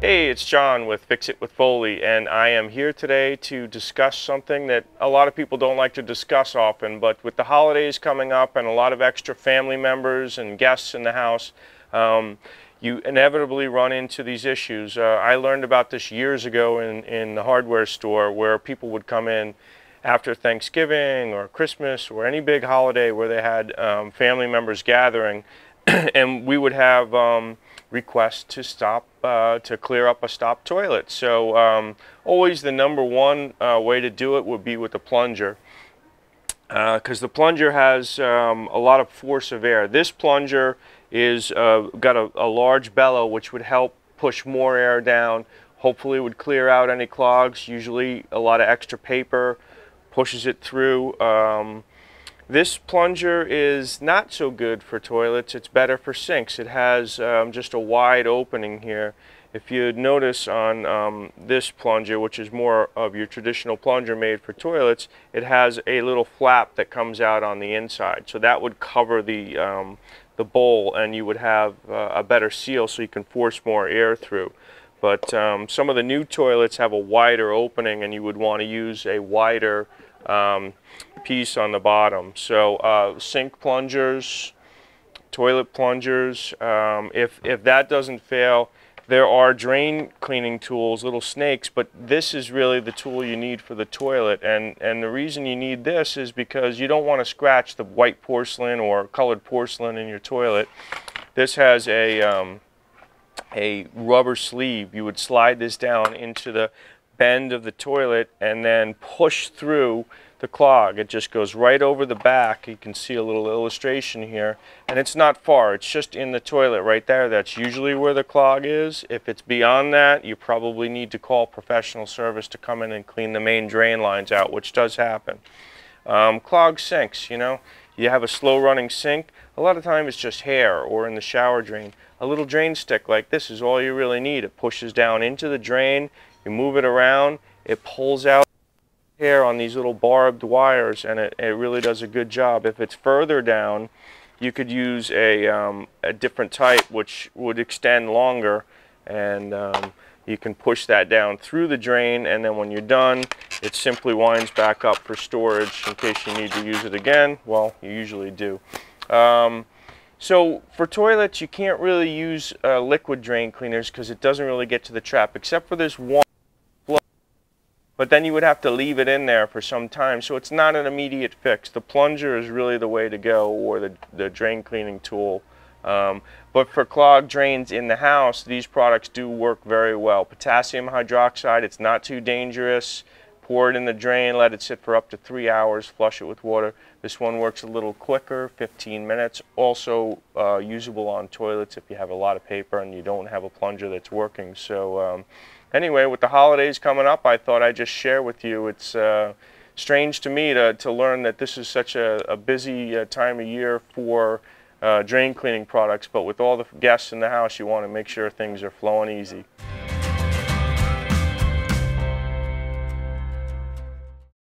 Hey, it's John with Fix It with Foley, and I am here today to discuss something that a lot of people don't like to discuss often, but with the holidays coming up and a lot of extra family members and guests in the house, you inevitably run into these issues. I learned about this years ago in the hardware store, where people would come in after Thanksgiving or Christmas or any big holiday where they had family members gathering, and we would have request to stop to clear up a stopped toilet. So always the number one way to do it would be with a plunger, because the plunger has a lot of force of air. This plunger is got a large bellow which would help push more air down. Hopefully it would clear out any clogs. Usually a lot of extra paper pushes it through. This plunger is not so good for toilets. It's better for sinks. It has just a wide opening here. If you notice on this plunger, which is more of your traditional plunger made for toilets, it has a little flap that comes out on the inside. So that would cover the bowl, and you would have a better seal so you can force more air through. But some of the new toilets have a wider opening, and you would want to use a wider piece on the bottom. So sink plungers, toilet plungers, if that doesn't fail, there are drain cleaning tools, little snakes, but this is really the tool you need for the toilet. And the reason you need this is because you don't want to scratch the white porcelain or colored porcelain in your toilet. This has a rubber sleeve. You would slide this down into the bend of the toilet and then push through the clog. It just goes right over the back. You can see a little illustration here, and it's not far. It's just in the toilet right there. That's usually where the clog is. If it's beyond that, you probably need to call professional service to come in and clean the main drain lines out, which does happen. Clogged sinks, you have a slow running sink. A lot of times it's just hair, or in the shower drain. A little drain stick like this is all you really need. It pushes down into the drain. You move it around, it pulls out hair on these little barbed wires, and it really does a good job. If it's further down, you could use a different type which would extend longer, and you can push that down through the drain, and then when you're done, it simply winds back up for storage in case you need to use it again. Well, you usually do. So for toilets, you can't really use liquid drain cleaners because it doesn't really get to the trap, except for this one. But then you would have to leave it in there for some time, so it's not an immediate fix. The plunger is really the way to go, or the drain cleaning tool. But for clogged drains in the house, these products do work very well. Potassium hydroxide, it's not too dangerous. Pour it in the drain, let it sit for up to 3 hours, flush it with water. This one works a little quicker, 15 minutes. Also usable on toilets if you have a lot of paper and you don't have a plunger that's working. So anyway, with the holidays coming up, I thought I'd just share with you. It's strange to me to learn that this is such a busy time of year for drain cleaning products, but with all the guests in the house, you want to make sure things are flowing easy.